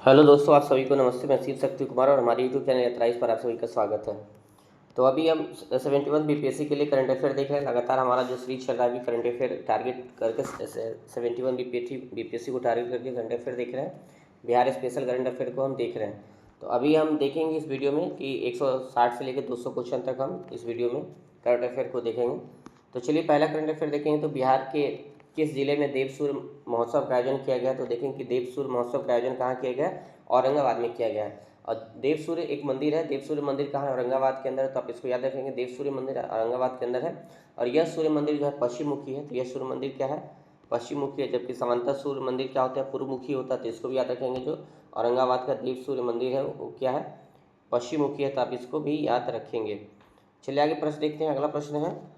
Hello दोस्तों, आप सभी को नमस्ते। मैं शिव शक्ति कुमार और हमारे यूट्यूब चैनल यात्राइस पर आप सभी का स्वागत है। तो अभी हम 71 बीपीएससी के लिए करंट अफेयर देख रहे हैं। लगातार हमारा जो सीरीज चल रहा है अभी करंट अफेयर टारगेट करके 71 बीपीएससी को टारगेट करके करंट अफेयर देख रहे हैं। बिहार स्पेशल करंट अफेयर को हम देख रहे हैं। तो अभी हम देखेंगे इस वीडियो में कि 160 से लेकर 200 क्वेश्चन तक हम इस वीडियो में करंट अफेयर को देखेंगे। तो चलिए पहला करंट अफेयर देखेंगे। तो बिहार के किस जिले में देवसूर्य महोत्सव का आयोजन किया गया? तो देखेंगे कि देवसूर्य महोत्सव का आयोजन कहाँ किया गया? औरंगाबाद में किया गया है। और देवसूर्य एक मंदिर है। देवसूर्य मंदिर कहाँ है? औरंगाबाद के अंदर है। तो आप इसको याद रखेंगे, देवसूर्य मंदिर औरंगाबाद के अंदर है। और यह सूर्य मंदिर जो है पश्चिम मुखी है। तो यह सूर्य मंदिर क्या है? पश्चिम मुखी है। जबकि समांतर सूर्य मंदिर क्या होता है? पूर्व मुखी होता है। तो इसको भी याद रखेंगे, जो औरंगाबाद का देव सूर्य मंदिर है वो क्या है? पश्चिम मुखी है। तो आप इसको भी याद रखेंगे। चलिए आगे प्रश्न देखते हैं। अगला प्रश्न है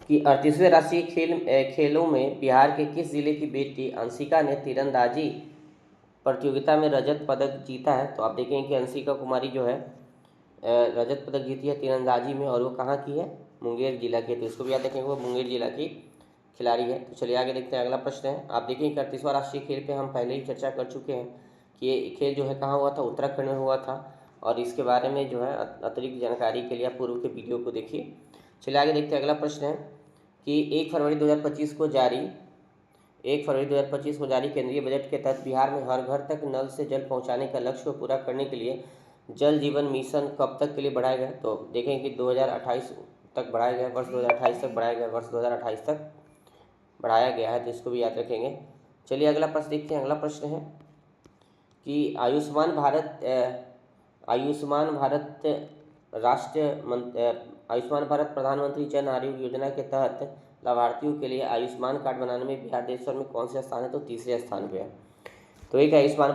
कि 38वें राष्ट्रीय खेलों में बिहार के किस जिले की बेटी अंशिका ने तीरंदाजी प्रतियोगिता में रजत पदक जीता है? तो आप देखेंगे कि अंशिका कुमारी जो है रजत पदक जीती है तीरंदाजी में, और वो कहाँ की है? मुंगेर जिला की। तो इसको भी याद रखेंगे, वो मुंगेर जिला की खिलाड़ी है। तो चलिए आगे देखते हैं। अगला प्रश्न है, आप देखेंगे 38वां राष्ट्रीय खेल पे हम पहले ही चर्चा कर चुके हैं कि ये खेल जो है कहाँ हुआ था? उत्तराखंड में हुआ था। और इसके बारे में जो है अतिरिक्त जानकारी के लिए आप पूर्व के वीडियो को देखिए। चलिए आगे देखते हैं। अगला प्रश्न है कि 1 फरवरी 2025 को जारी केंद्रीय बजट के तहत बिहार में हर घर तक नल से जल पहुंचाने का लक्ष्य को पूरा करने के लिए जल जीवन मिशन कब तक के लिए बढ़ाया गया? तो देखें कि 2028 तक बढ़ाया गया, वर्ष 2028 तक बढ़ाया गया, वर्ष 2028 तक बढ़ाया गया है। तो इसको भी याद रखेंगे। चलिए अगला प्रश्न देखते हैं। अगला प्रश्न है कि आयुष्मान भारत प्रधानमंत्री जन आरोग्य योजना के तहत लाभार्थियों के लिए आयुष्मान कार्ड बनाने में बिहार देश भर में कौन से स्थान है? तो तीसरे स्थान पे है। तो एक आयुष्मान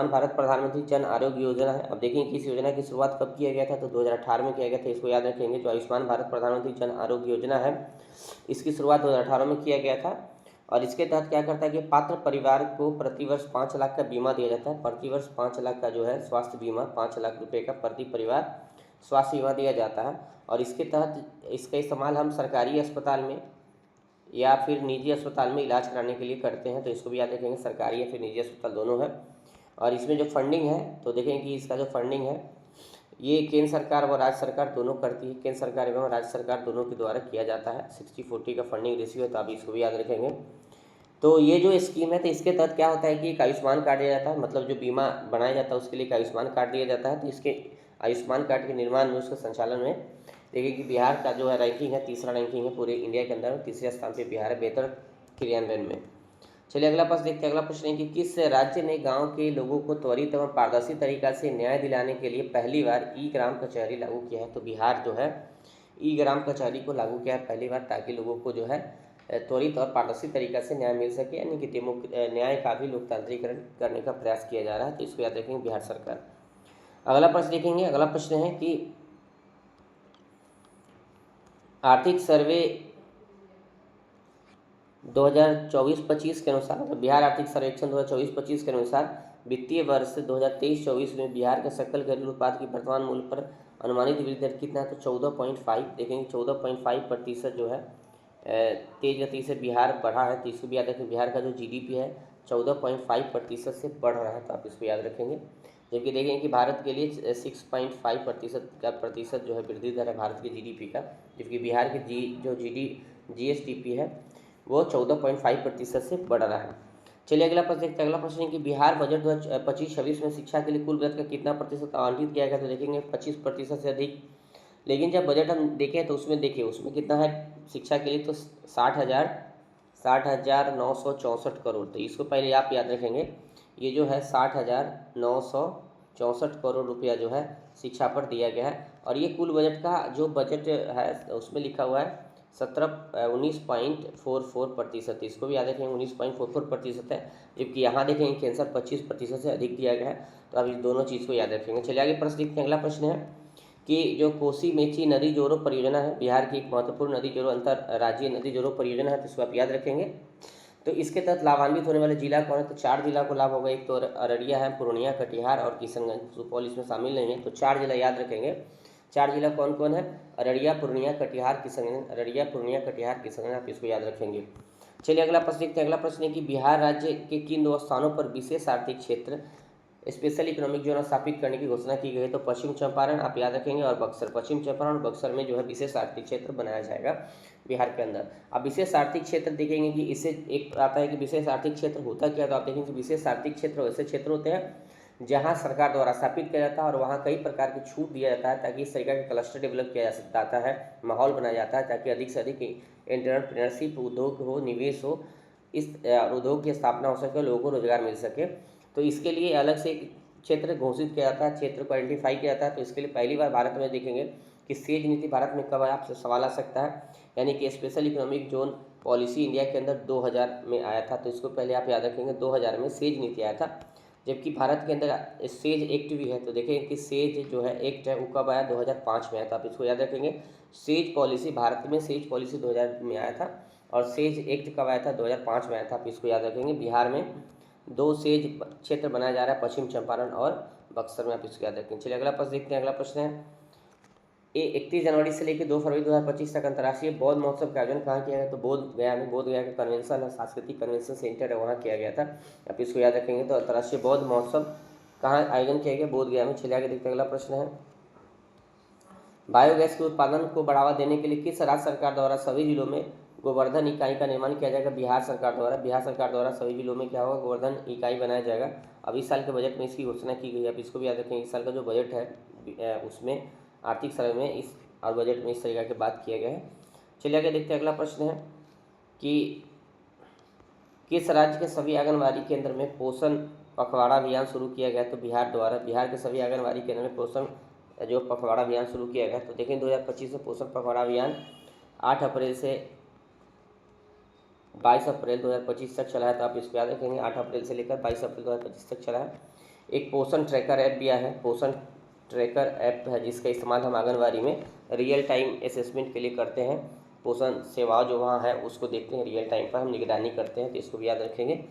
भारत प्रधानमंत्री जन आरोग्य योजना है। अब देखेंगे कि इस योजना की शुरुआत कब किया गया था? तो 2018 में किया गया था। इसको याद रखेंगे। जो आयुष्मान भारत प्रधानमंत्री जन आरोग्य योजना है, इसकी शुरुआत 2018 में किया गया था। और इसके तहत क्या करता है कि पात्र परिवार को प्रतिवर्ष 5 लाख का बीमा दिया जाता है। प्रतिवर्ष 5 लाख का जो है स्वास्थ्य बीमा, 5 लाख रुपये का प्रति परिवार स्वास्थ्य बीमा दिया जाता है। और इसके तहत इसका इस्तेमाल हम सरकारी अस्पताल में या फिर निजी अस्पताल में इलाज कराने के लिए करते हैं। तो इसको भी याद रखेंगे, सरकारी या फिर निजी अस्पताल दोनों है। और इसमें जो फंडिंग है, तो देखें कि इसका जो फंडिंग है ये केंद्र सरकार व राज्य सरकार दोनों करती है। केंद्र सरकार एवं राज्य सरकार दोनों के द्वारा किया जाता है। 60-40 का फंडिंग रेशियो है। तो आप इसको भी याद रखेंगे। तो ये जो स्कीम है, तो इसके तहत क्या होता है कि एक आयुष्मान कार्ड दिया जाता है, मतलब जो बीमा बनाया जाता है उसके लिए एक आयुष्मान कार्ड दिया जाता है। तो इसके आयुष्मान कार्ड के निर्माण में, उसके संचालन में देखिए कि बिहार का जो है रैंकिंग है, तीसरा रैंकिंग है पूरे इंडिया के अंदर। तीसरे स्थान पे बिहार है बेहतर क्रियान्वयन में। चलिए अगला प्रश्न देखते हैं। अगला प्रश्न है कि किस राज्य ने गांव के लोगों को त्वरित एवं पारदर्शी तरीका से न्याय दिलाने के लिए पहली बार ई ग्राम कचहरी लागू किया है? तो बिहार जो है ई ग्राम कचहरी को लागू किया है पहली बार, ताकि लोगों को जो है त्वरित और पारदर्शी तरीका से न्याय मिल सके, यानी कि न्याय का भी लोकतांत्रिकरण करने का प्रयास किया जा रहा है। तो इसको याद रखेंगे, बिहार सरकार। अगला प्रश्न देखेंगे। अगला प्रश्न है कि आर्थिक सर्वे 2024-25 के अनुसार, मतलब बिहार आर्थिक सर्वेक्षण 2024-25 के अनुसार वित्तीय वर्ष 2023-24 में बिहार के सकल घरेलू उत्पाद की वर्तमान मूल्य पर अनुमानित वृद्धि दर कितना है? तो 14.5। देखेंगे 14.5% जो है तेज गति से बिहार बढ़ा है। तो इसको भी याद रखें। बिहार का जो जीडीपी है 14.5% से बढ़ रहा है। तो आप इसको याद रखेंगे। जबकि देखें कि भारत के लिए 6.5% का प्रतिशत जो है वृद्धि दर है भारत के जीडीपी का। जबकि बिहार के जीएसडीपी है वो 14.5% से बढ़ रहा है। चलिए अगला प्रश्न देखते हैं। अगला प्रश्न है कि बिहार बजट 2025-26 में शिक्षा के लिए कुल बजट का कितना प्रतिशत आवंटित किया गया? तो देखेंगे 25% से अधिक। लेकिन जब बजट हम देखें तो उसमें देखिए उसमें कितना है शिक्षा के लिए? तो 60,964 करोड़। तो इसको पहले आप याद रखेंगे। ये जो है 60,964 करोड़ रुपया जो है शिक्षा पर दिया गया है। और ये कुल बजट का जो बजट है उसमें लिखा हुआ है 19.44%। इसको भी याद रखेंगे, 19.44% है। जबकि यहाँ देखेंगे कि आंसर 25% से अधिक दिया गया है। तो आप इस दोनों चीज़ को याद रखेंगे। चलिए आगे प्रश्न देखते हैं। अगला प्रश्न है कि जो कोसी मेची नदी जोड़ो परियोजना है, बिहार की एक महत्वपूर्ण नदी जोड़ो अंतर राज्यीय नदी जोड़ो परियोजना है। तो इसको आप याद रखेंगे। तो इसके तहत लाभान्वित होने वाले जिला कौन है? तो 4 जिला को लाभ होगा। एक तो अररिया है, पूर्णिया, कटिहार और किशनगंज। सुपौल इसमें शामिल नहीं है। तो 4 जिला याद रखेंगे। 4 जिला कौन कौन है? अररिया, पूर्णिया, कटिहार, किशनगंज। अररिया, पूर्णिया, कटिहार, किशनगंज, आप इसको याद रखेंगे। चलिए अगला प्रश्न देखते हैं। अगला प्रश्न है कि बिहार राज्य के किन 2 स्थानों पर विशेष आर्थिक क्षेत्र स्पेशल इकोनॉमिक जोन स्थापित करने की घोषणा की गई है? तो पश्चिम चंपारण आप याद रखेंगे और बक्सर। पश्चिम चंपारण और बक्सर में जो है विशेष आर्थिक क्षेत्र बनाया जाएगा बिहार के अंदर। अब विशेष आर्थिक क्षेत्र देखेंगे कि इससे एक आता है कि विशेष आर्थिक क्षेत्र होता क्या है, तो आप देखेंगे कि विशेष आर्थिक क्षेत्र वैसे क्षेत्र होते हैं जहाँ सरकार द्वारा स्थापित किया जाता है और वहाँ कई प्रकार की छूट दिया जाता है ताकि इस तरीके का क्लस्टर डेवलप किया जाता है, माहौल बनाया जाता है ताकि अधिक से अधिक एंटरप्रेन्योरशिप, उद्योग हो, निवेश हो, इस उद्योग की स्थापना हो सके, लोगों को रोजगार मिल सके। तो इसके लिए अलग से एक क्षेत्र घोषित किया जाता है, क्षेत्र को आइडेंटिफाई किया जाता है। तो इसके लिए पहली बार भारत में देखेंगे कि सेज नीति भारत में कब आया, आपसे सवाल आ सकता है। यानी कि special economic zone policy India के अंदर 2000 में आया था। तो इसको पहले आप याद रखेंगे 2000 में सेज नीति आया था, जबकि भारत के अंदर सेज एक्ट भी है। तो देखेंगे कि सेज जो है एक्ट है वो कब आया, 2005 में आया था। आप इसको याद रखेंगे। सेज पॉलिसी भारत में सेज पॉलिसी 2000 में आया था और सेज एक्ट कब आया था, 2005 में आया था। आप इसको याद रखेंगे। बिहार में 2 सेज क्षेत्र बनाया जा रहा है, पश्चिम चंपारण और बक्सर में, आप इसको याद रखेंगे। चलिए अगला प्रश्न देखते हैं। अगला प्रश्न है 31 जनवरी से लेकर 2 फरवरी 2025 तक अंतर्राष्ट्रीय बौद्ध महोत्सव का आयोजन कहाँ किया गया? तो बोध गया में, बोध गया का कन्वेंशन है, सांस्कृतिक कन्वेंशन सेंटर है, वहाँ किया गया था। आप इसको याद रखेंगे। तो अंतर्राष्ट्रीय बौद्ध महोत्सव कहाँ आयोजन किया गया? बोध गया में। चलिए आगे देखते हैं। अगला प्रश्न है बायोगैस के उत्पादन को बढ़ावा देने के लिए किस राज्य सरकार द्वारा सभी जिलों में गोवर्धन इकाई का निर्माण किया जाएगा? बिहार सरकार द्वारा। बिहार सरकार द्वारा सभी जिलों में क्या होगा, गोवर्धन इकाई बनाया जाएगा। अब इस साल के बजट में इसकी घोषणा की गई है। अब इसको भी याद रखेंगे। इस साल का जो बजट है उसमें आर्थिक सर्वे में इस और बजट में इस तरीके की बात किया गया है। चलिए आगे देखते हैं। अगला प्रश्न है कि किस राज्य के सभी आंगनबाड़ी केंद्र में पोषण पखवाड़ा अभियान शुरू किया गया? तो बिहार द्वारा। बिहार के सभी आंगनबाड़ी केंद्र में पोषण जो पखवाड़ा अभियान शुरू किया गया। तो देखें 2025 में पोषण पखवाड़ा अभियान 8 अप्रैल से 22 अप्रैल 2025 तक चला है। तो आप इसको याद रखेंगे। 8 अप्रैल से लेकर 22 अप्रैल 2025 तक चला है। एक पोषण ट्रैकर ऐप भी आया है। पोषण ट्रैकर ऐप है जिसका इस्तेमाल हम आंगनबाड़ी में रियल टाइम असेसमेंट के लिए करते हैं। पोषण सेवाओं जो वहाँ है उसको देखते हैं, रियल टाइम पर हम निगरानी करते हैं। तो इसको भी याद रखेंगे।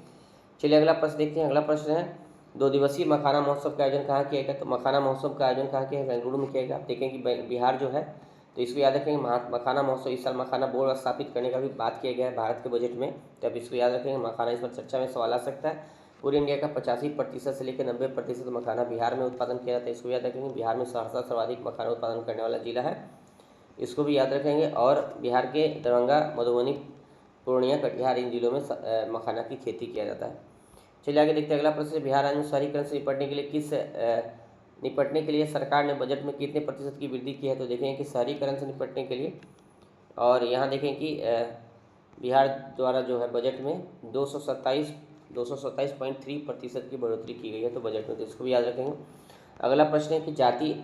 चलिए अगला प्रश्न देखते हैं। अगला प्रश्न है 2 दिवसीय मखाना महोत्सव का आयोजन कहाँ किया गया? तो मखाना महोत्सव का आयोजन कहाँ किया है? बेंगलुरु में किया गया। आप देखें कि बिहार जो है, तो इसको याद रखेंगे। मखाना महोत्सव इस साल मखाना बोर्ड स्थापित करने का भी बात किया गया है भारत के बजट में। तो अब इसको याद रखेंगे। मखाना इस पर चर्चा में सवाल आ सकता है। पूरे इंडिया का 85% से लेकर 90% मखाना बिहार में उत्पादन किया जाता है। इसको याद रखेंगे। बिहार में सहरसा सर्वाधिक मखाना उत्पादन करने वाला जिला है, इसको भी याद रखेंगे। और बिहार के दरभंगा, मधुबनी, पूर्णिया, कटिहार इन जिलों में मखाना की खेती किया जाता है। चलिए आगे देखते हैं। अगला प्रश्न बिहार राज्य में शहरीकरण से निपटने के लिए सरकार ने बजट में कितने प्रतिशत की वृद्धि की है? तो देखें कि शहरीकरण से निपटने के लिए, और यहाँ देखें कि बिहार द्वारा जो है बजट में 227.3% की बढ़ोतरी की गई है तो बजट में, तो इसको भी याद रखेंगे। अगला प्रश्न है कि जाति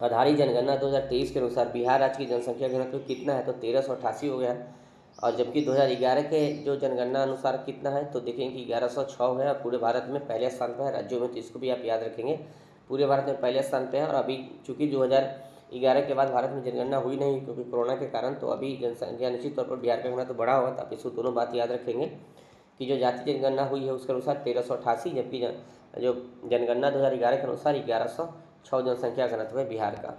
आधारित जनगणना 2023 के अनुसार बिहार राज्य की जनसंख्या घनत्व कितना है? तो 1388 हो गया है। और जबकि 2011 के जो जनगणना अनुसार कितना है? तो देखेंगे कि 1106 है और पूरे भारत में पहले स्थान पर है राज्यों में। तो इसको भी आप याद रखेंगे। पूरे भारत में पहले स्थान पर है। और अभी चूँकि 2011 के बाद भारत में जनगणना हुई नहीं क्योंकि कोरोना के कारण, तो अभी जनसंख्या निश्चित तौर पर बिहार का घनत्व बढ़ा हुआ था। आप इसको दोनों बात याद रखेंगे कि जो जाति जनगणना हुई है उसके अनुसार 1388, जबकि जो जनगणना 2011 के अनुसार 1106 जनसंख्या घनत्व है बिहार का।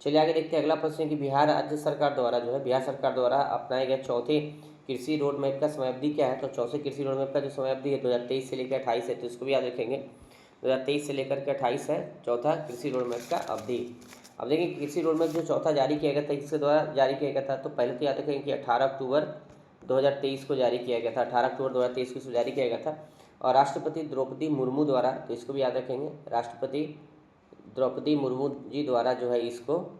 चलिए आगे देखते हैं। अगला प्रश्न है कि बिहार राज्य सरकार द्वारा जो है बिहार सरकार द्वारा अपनाए गए चौथे कृषि रोड मैप का समयावधि क्या है? तो चौथे कृषि रोड मैप का जो समयावधि है 2023 से लेकर 28 है। तो इसको भी याद रखेंगे। 2023 से लेकर के 28 है चौथा कृषि रोड मैप का अवधि। अब देखिए कृषि रोड मैप जो चौथा जारी किया गया था इसके द्वारा जारी किया गया था, तो पहले तो याद रखेंगे कि 18 अक्टूबर 2023 को जारी किया गया था। 18 अक्टूबर 2023 को जारी किया गया था और राष्ट्रपति द्रौपदी मुर्मू द्वारा, तो इसको भी याद रखेंगे, राष्ट्रपति द्रौपदी मुर्मू जी द्वारा जो है इसको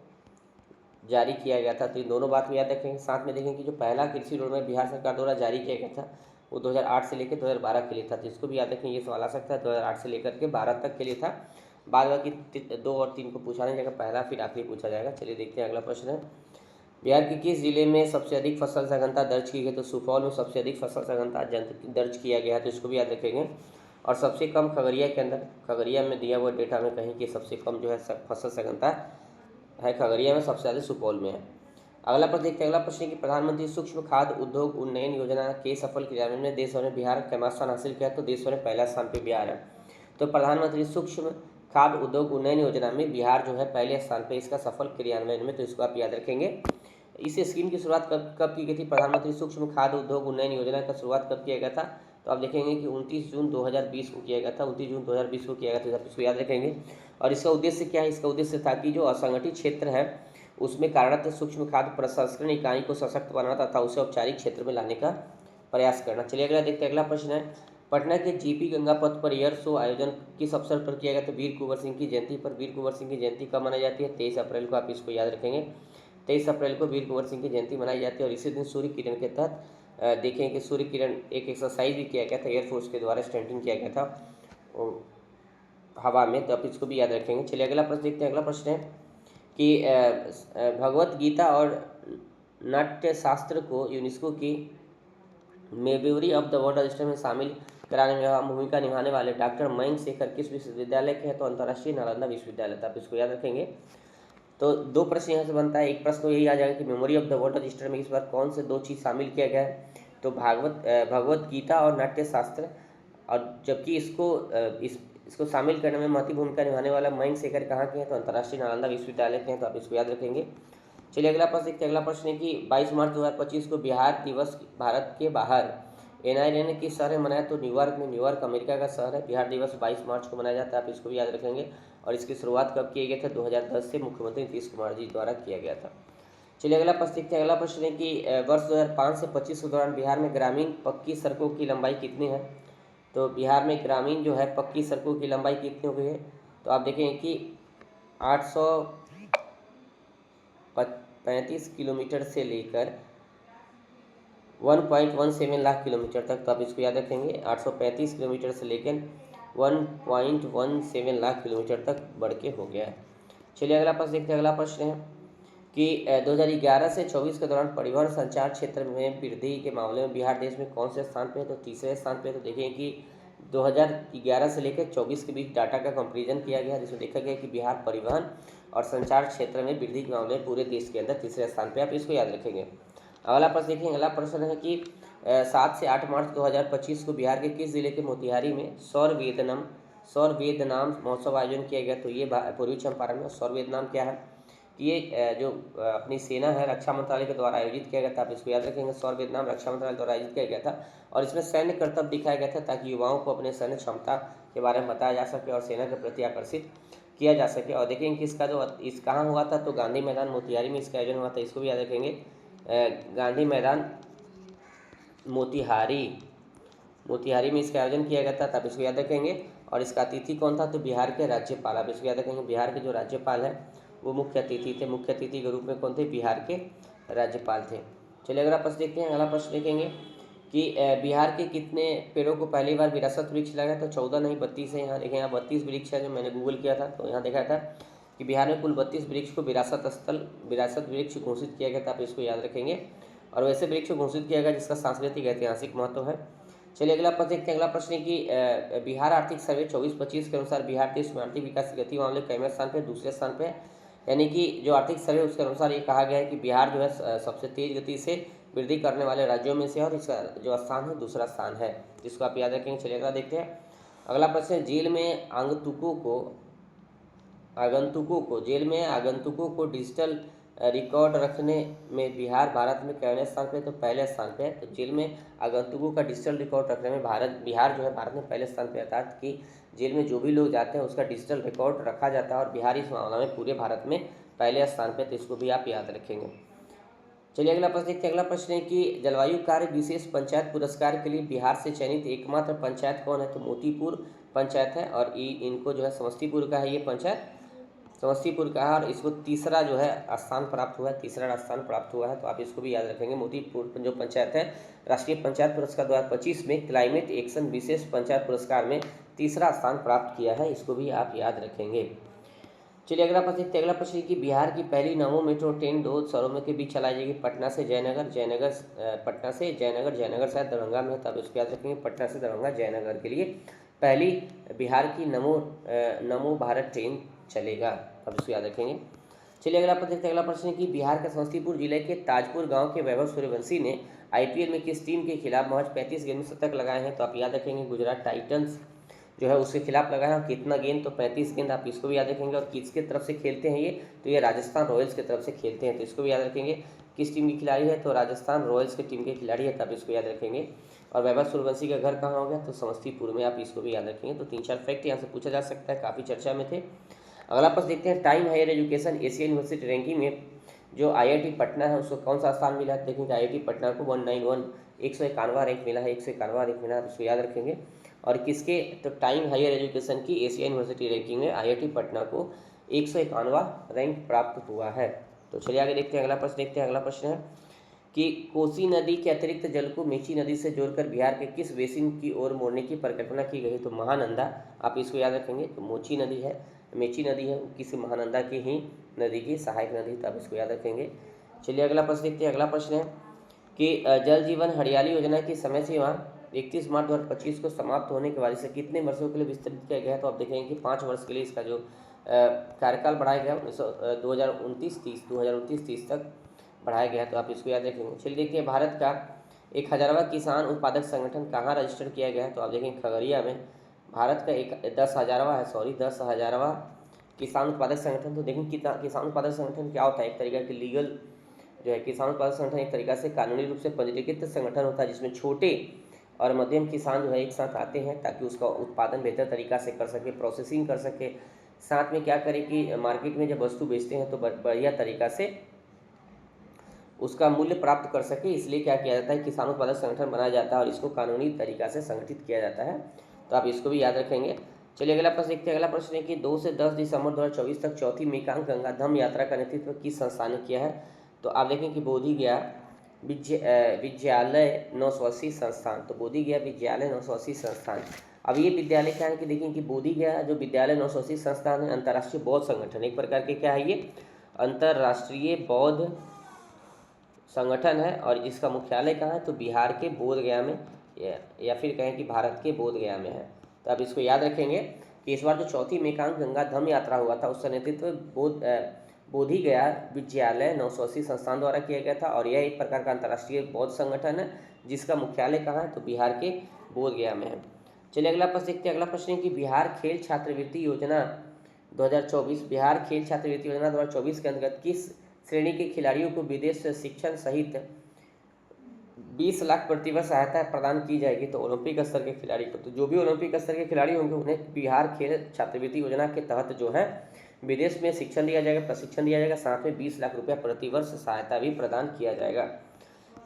जारी किया गया था। तो ये दोनों बात में याद रखेंगे। साथ में देखेंगे कि जो पहला कृषि रोड मैप बिहार सरकार द्वारा जारी किया गया था वो 2008 से लेकर 2012 के लिए था। तो इसको भी याद रखेंगे। ये सवाल आ सकता है 2008 से लेकर के 12 तक के लिए था। बाद बाकी 2 और 3 को पूछा नहीं जाएगा, पहला फिर आखिरी पूछा जाएगा। चलिए देखते हैं। अगला प्रश्न है बिहार के किस जिले में सबसे अधिक फसल सघनता दर्ज की गई? तो सुपौल में सबसे अधिक फसल सघनता दर्ज किया गया है। तो इसको भी याद रखेंगे। और सबसे कम खगड़िया के अंदर, खगड़िया में दिया हुआ डेटा में कहीं कि सबसे कम जो है फसल सघनता है खगड़िया में, सबसे ज़्यादा सुपौल में है। अगला प्रश्न देखते हैं। अगला प्रश्न है कि प्रधानमंत्री सूक्ष्म खाद्य उद्योग उन्नयन योजना के सफल क्रियान्वयन में देश भर में बिहार कैमा स्थान हासिल किया? तो देश भर में पहला स्थान पर बिहार है। तो प्रधानमंत्री सूक्ष्म खाद्य उद्योग उन्नयन योजना में बिहार जो है पहले स्थान पे इसका सफल क्रियान्वयन में, तो इसको आप याद रखेंगे। इस स्कीम की शुरुआत कब कब की गई थी? प्रधानमंत्री सूक्ष्म खाद्य उद्योग उन्नयन योजना का शुरुआत कब किया गया था? तो आप देखेंगे कि 29 जून 2020 को किया गया था, 29 जून 2020 को किया गया था, इसको याद रखेंगे। और इसका उद्देश्य क्या है? इसका उद्देश्य था कि जो असंगठित क्षेत्र है उसमें कार्यरत सूक्ष्म खाद्य प्रसंस्करण इकाई को सशक्त बनाना तथा उसे औपचारिक क्षेत्र में लाने का प्रयास करना। चलिए अगला देखते हैं। अगला प्रश्न है, पटना के जीपी गंगा पथ पर एयर शो आयोजन किस अवसर पर किया गया? तो वीर कुंवर सिंह की जयंती पर। वीर कुंवर सिंह की जयंती कब मनाई जाती है? 23 अप्रैल को, आप इसको याद रखेंगे। 23 अप्रैल को वीर कुंवर सिंह की जयंती मनाई जाती है। और इसी दिन सूर्य किरण के तहत देखें कि सूर्य किरण एक एक्सरसाइज भी किया गया था, एयरफोर्स के द्वारा स्टंटिंग किया गया था हवा में, तो आप इसको भी याद रखेंगे। चलिए अगला प्रश्न देखते हैं। अगला प्रश्न है कि भगवत गीता और नाट्य शास्त्र को यूनेस्को की memory of the world register में शामिल कराने में भूमिका निभाने वाले डॉक्टर मयंक शेखर किस विश्वविद्यालय के हैं? तो अंतर्राष्ट्रीय नालंदा विश्वविद्यालय था, आप इसको याद रखेंगे। तो दो प्रश्न यहाँ से बनता है। एक प्रश्न तो यही आ जाएगा कि memory of the world register में इस बार कौन से दो चीज़ शामिल किया गया है? तो भगवत गीता और नाट्य शास्त्र, और जबकि इसको शामिल करने में महत्वपूर्ण भूमिका निभाने वाला मयंक शेखर कहाँ के हैं? तो अंतर्राष्ट्रीय नालंदा विश्वविद्यालय के हैं, तो आप इसको याद रखेंगे। चलिए अगला प्रश्न देखते हैं। अगला प्रश्न है कि 22 मार्च 2025 को बिहार दिवस भारत के बाहर NIRA ने किस शहर में मनाया? तो न्यूयॉर्क में। न्यूयॉर्क अमेरिका का शहर है। बिहार दिवस 22 मार्च को मनाया जाता है, आप इसको भी याद रखेंगे। और इसकी शुरुआत कब किए गए थे? 2010 से मुख्यमंत्री नीतीश कुमार जी द्वारा किया गया था। चलिए अगला प्रश्न देखते हैं। अगला प्रश्न है कि वर्ष 2005 से 25 के दौरान बिहार में ग्रामीण पक्की सड़कों की लंबाई कितनी है? तो बिहार में ग्रामीण जो है पक्की सड़कों की लंबाई कितनी हो गई है? तो आप देखेंगे कि 835 किलोमीटर से लेकर 1.17 लाख किलोमीटर तक, तो आप इसको याद रखेंगे। 835 किलोमीटर से लेकर 1.17 लाख किलोमीटर तक बढ़ के हो गया है। चलिए अगला प्रश्न देखते हैं। अगला प्रश्न है कि 2011 से 24 के दौरान परिवहन संचार क्षेत्र में वृद्धि के मामले में बिहार देश में कौन से स्थान पे है? तो तीसरे स्थान पे है। तो देखें कि 2011 से लेकर 24 के बीच डाटा का कंपैरिजन किया गया, जिसमें देखा गया कि बिहार परिवहन और संचार क्षेत्र में वृद्धि के मामले में पूरे देश के अंदर तीसरे स्थान पे, आप इसको याद रखेंगे। अगला प्रश्न देखिए। अगला प्रश्न है कि 7 से 8 मार्च 2025 को बिहार के किस जिले के मोतिहारी में सौर वेदनाम महोत्सव आयोजन किया गया? तो ये पूर्वी चंपारण में। सौर वेदनाम क्या है? ये जो अपनी सेना है रक्षा मंत्रालय के द्वारा आयोजित किया गया था, आप इसको याद रखेंगे। सौर वेदनाम रक्षा मंत्रालय द्वारा आयोजित किया गया था और इसमें सैन्य कर्तव्य दिखाया गया था ताकि युवाओं को अपने सैन्य क्षमता के बारे में बताया जा सके और सेना के प्रति आकर्षित किया जा सके। और देखेंगे कि इसका जो इस कहाँ हुआ था? तो गांधी मैदान मोतिहारी में इसका आयोजन हुआ था, इसको भी याद रखेंगे। गांधी मैदान मोतिहारी में इसका आयोजन किया गया था, तब इसको याद रखेंगे। और इसका अतिथि कौन था? तो बिहार के राज्यपाल, आप इसको याद रखेंगे। बिहार के जो राज्यपाल हैं वो मुख्य अतिथि थे। मुख्य अतिथि के रूप में कौन थे? बिहार के राज्यपाल थे। चलिए अगला प्रश्न देखते हैं। अगला प्रश्न देखेंगे कि बिहार के कितने पेड़ों को पहली बार विरासत वृक्ष लगा? तो 14 नहीं 32 है। यहाँ देखें, यहाँ 32 वृक्ष है, जो मैंने गूगल किया था तो यहाँ देखा था कि बिहार में कुल 32 वृक्ष को विरासत वृक्ष घोषित किया गया था, आप इसको याद रखेंगे। और वैसे वृक्ष घोषित किया गया जिसका सांस्कृतिक ऐतिहासिक महत्व है। चलिए अगला प्रश्न देखते हैं। अगला प्रश्न है कि बिहार आर्थिक सर्वे 24-25 के अनुसार बिहार देश में आर्थिक विकास की गति मामले कैमें स्थान पे? दूसरे स्थान पे। यानी कि जो आर्थिक सर्वे उसके अनुसार ये कहा गया है कि बिहार जो है सबसे तेज गति से वृद्धि करने वाले राज्यों में से, और इसका जो स्थान है दूसरा स्थान है, जिसको आप याद रखेंगे। चलिए अगला देखते हैं। अगला प्रश्न है, जेल में आगंतुकों को डिजिटल रिकॉर्ड रखने में बिहार भारत में कितने स्थान पे? तो पहले स्थान पे है। तो जेल में आगंतुकों का डिजिटल रिकॉर्ड रखने में बिहार जो है भारत में पहले स्थान पे, अर्थात कि जेल में जो भी लोग जाते हैं उसका डिजिटल रिकॉर्ड रखा जाता है और बिहार इस मामले में पूरे भारत में पहले स्थान पे, तो इसको भी आप याद रखेंगे। चलिए अगला प्रश्न देखते हैं। अगला प्रश्न है कि जलवायु कार्य विशेष पंचायत पुरस्कार के लिए बिहार से चयनित एकमात्र पंचायत कौन है? तो मोतीपुर पंचायत है, और इनको जो है समस्तीपुर का है, ये पंचायत समस्तीपुर का है, और इसको तीसरा जो है स्थान प्राप्त हुआ है, तीसरा स्थान प्राप्त हुआ है, तो आप इसको भी याद रखेंगे। मोतीपुर जो पंचायत है राष्ट्रीय पंचायत पुरस्कार 2025 में क्लाइमेट एक्शन विशेष पंचायत पुरस्कार में तीसरा स्थान प्राप्त किया है, इसको भी आप याद रखेंगे। चलिए अगला प्रश्न देखते हैं। अगला प्रश्न कि बिहार की पहली नमो मेट्रो ट्रेन 2 शहरों के बीच चलाई जाएगी, पटना से जयनगर, जयनगर शायद दरभंगा में है, तब इसको याद रखेंगे। पटना से दरभंगा जयनगर के लिए पहली बिहार की नमो भारत ट्रेन चलेगा, अब इसको याद रखेंगे। चलिए अगला प्रश्न देखते हैं। अगला प्रश्न है कि बिहार के समस्तीपुर जिले के ताजपुर गांव के वैभव सूर्यवंशी ने IPL में किस टीम के खिलाफ महज 35 गेंद में शतक लगाए हैं? तो आप याद रखेंगे गुजरात टाइटंस। जो है उसके खिलाफ लगाया और कितना गेंद, तो 35 गेंद, आप इसको भी याद रखेंगे। और किसके तरफ से खेलते हैं ये, तो ये राजस्थान रॉयल्स की तरफ से खेलते हैं, तो इसको भी याद रखेंगे। किस टीम की खिलाड़ी है, तो राजस्थान रॉयल्स की टीम के खिलाड़ी है, तब इसको याद रखेंगे। और वैभव सूर्यवंशी का घर कहाँ हो गया, तो समस्तीपुर में, आप इसको भी याद रखेंगे। तो 3-4 फैक्ट यहाँ से पूछा जा सकता है, काफ़ी चर्चा में थे। अगला प्रश्न देखते हैं, Times Higher Education Asia university ranking में जो IIT पटना है उसको कौन सा स्थान मिला है, देखेंगे IIT पटना को 191 151वां रैंक मिला है, 151वां रैंक मिला है, इसको याद रखेंगे। और किसके, तो टाइम हायर एजुकेशन की एशिया यूनिवर्सिटी रैंकिंग में IIT पटना को 151वां रैंक प्राप्त हुआ है। तो चलिए आगे देखते हैं, अगला प्रश्न देखते हैं। अगला प्रश्न है कि कोसी नदी के अतिरिक्त जल को मेची नदी से जोड़कर बिहार के किस बेसिन की ओर मोड़ने की परिकल्पना की गई, तो महानंदा, आप इसको याद रखेंगे। तो मोची नदी है, मेची नदी है, किसी महानंदा की ही नदी की सहायक नदी, तो आप इसको याद रखेंगे। चलिए अगला प्रश्न देखते हैं। अगला प्रश्न है कि जल जीवन हरियाली योजना की समय सीमा 31 मार्च 2025 को समाप्त होने के बाद इसे कितने वर्षों के लिए विस्तृत किया गया है, तो आप देखेंगे कि 5 वर्ष के लिए इसका जो कार्यकाल बढ़ाया गया 2029-30 तक बढ़ाया गया, तो आप इसको याद रखेंगे। चलिए देखते हैं, भारत का 1000वां किसान उत्पादक संगठन कहाँ रजिस्टर किया गया है, तो आप देखेंगे खगड़िया में। भारत का 10,000वां किसान उत्पादक संगठन, तो देखेंगे किसान उत्पादक संगठन क्या होता है, एक तरीका की लीगल जो है किसान उत्पादक संगठन एक तरीका से कानूनी रूप से पंजीकृत संगठन होता है, जिसमें छोटे और मध्यम किसान जो है एक साथ आते हैं ताकि उसका उत्पादन बेहतर तरीका से कर सके, प्रोसेसिंग कर सके, साथ में क्या करें कि मार्केट में जब वस्तु बेचते हैं तो बढ़िया तरीका से उसका मूल्य प्राप्त कर सके, इसलिए क्या किया जाता है, किसान उत्पादक संगठन बनाया जाता है और इसको कानूनी तरीका से संगठित किया जाता है, तो आप इसको भी याद रखेंगे। चलिए अगला प्रश्न देखते हैं। अगला प्रश्न है कि 2 से 10 दिसंबर 2024 तक चौथी मेकांग गंगा धम यात्रा का नेतृत्व किस संस्था ने किया है, तो आप देखें कि बोधगया विद्यालय 980 संस्थान, तो बोधगया विद्यालय 980 संस्थान। अब ये विद्यालय क्या है कि देखें कि बोधगया जो विद्यालय 980 संस्थान है अंतर्राष्ट्रीय बौद्ध संगठन, एक प्रकार के क्या है ये अंतर्राष्ट्रीय बौद्ध संगठन है, और इसका मुख्यालय कहाँ है, तो बिहार के बोधगया में, या फिर कहें कि भारत के बोधगया में है, तो आप इसको याद रखेंगे कि इस बार जो चौथी मेकांग गंगा धम यात्रा हुआ था उसका नेतृत्व बोधगया विद्यालय 980 संस्थान द्वारा किया गया था, और यह एक प्रकार का अंतर्राष्ट्रीय बौद्ध संगठन है जिसका मुख्यालय कहाँ है, तो बिहार के बोधगया में है। चलिए अगला प्रश्न देखते हैं। अगला प्रश्न है कि बिहार खेल छात्रवृत्ति योजना 2024 बिहार खेल छात्रवृत्ति योजना 2024 के अंतर्गत किस श्रेणी के खिलाड़ियों को विदेश से शिक्षण सहित 20 लाख प्रतिवर्ष सहायता प्रदान की जाएगी, तो ओलंपिक स्तर के खिलाड़ी को, तो जो भी ओलंपिक स्तर के खिलाड़ी होंगे उन्हें बिहार खेल छात्रवृत्ति योजना के तहत जो है विदेश में शिक्षण दिया जाएगा, प्रशिक्षण दिया जाएगा, साथ में 20 लाख रुपया प्रतिवर्ष सहायता भी प्रदान किया जाएगा।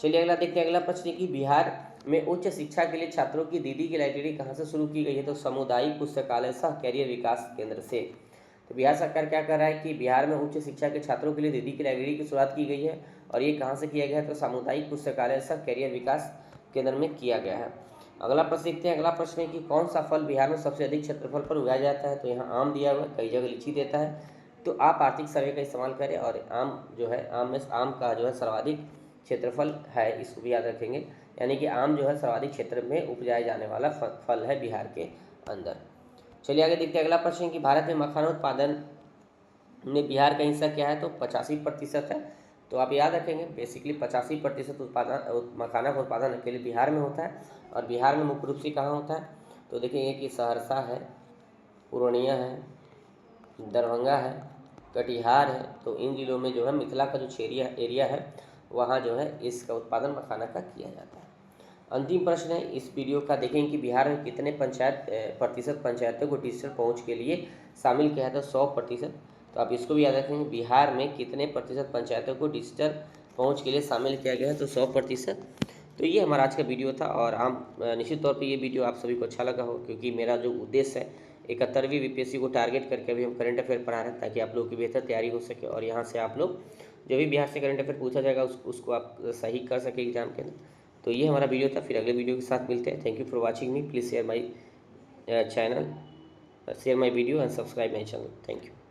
चलिए अगला देखते हैं। अगला प्रश्न है कि बिहार में उच्च शिक्षा के लिए छात्रों की दीदी की लाइब्रेरी कहाँ से शुरू की गई है, तो सामुदायिक पुस्तकालय सह कैरियर विकास केंद्र से। तो बिहार सरकार क्या कर रहा है कि बिहार में उच्च शिक्षा के छात्रों के लिए दीदी की लाइब्रेरी की शुरुआत की गई है, और ये कहाँ से किया गया है, तो सामुदायिक पुस्तकालय सह कैरियर विकास केंद्र में किया गया है। अगला प्रश्न देखते हैं। अगला प्रश्न है कि कौन सा फल बिहार में सबसे अधिक क्षेत्रफल पर उगाया जाता है, तो यहाँ आम दिया हुआ है, कई जगह लीची देता है, तो आप आर्थिक सर्वे का इस्तेमाल करें, और आम जो है आम का जो है सर्वाधिक क्षेत्रफल है, इसको भी याद रखेंगे, यानी कि आम जो है सर्वाधिक क्षेत्र में उपजाए जाने वाला फल है बिहार के अंदर। चलिए आगे देखते हैं। अगला प्रश्न कि भारत में मखाना उत्पादन में बिहार का हिस्सा क्या है, तो 85% है, तो आप याद रखेंगे बेसिकली 85% उत्पादन मखाना का उत्पादन अकेले बिहार में होता है, और बिहार में मुख्य रूप से कहाँ होता है, तो देखेंगे कि सहरसा है, पूर्णिया है, दरभंगा है, कटिहार है, तो इन जिलों में जो है मिथिला का जो एरिया है वहाँ जो है इसका उत्पादन मखाना का किया जाता है। अंतिम प्रश्न है इस वीडियो का, देखेंगे कि बिहार में कितने प्रतिशत पंचायतों को डिजिटल पहुँच के लिए शामिल किया है, तो 100%, तो आप इसको भी याद रखेंगे, बिहार में कितने प्रतिशत पंचायतों को डिजिटल पहुँच के लिए शामिल किया गया है, तो 100%। तो ये हमारा आज का वीडियो था, और हम निश्चित तौर पे ये वीडियो आप सभी को अच्छा लगा हो, क्योंकि मेरा जो उद्देश्य है 71वीं BPSC को टारगेट करके अभी हम करंट अफेयर पढ़ा रहे हैं, ताकि आप लोगों की बेहतर तैयारी हो सके, और यहाँ से आप लोग जो भी बिहार से करंट अफेयर पूछा जाएगा उसको आप सही कर सके एग्जाम के अंदर। तो ये हमारा वीडियो था, फिर अगले वीडियो के साथ मिलते हैं। Thank you for watching me, please share my channel, share my video and subscribe my channel. Thank you.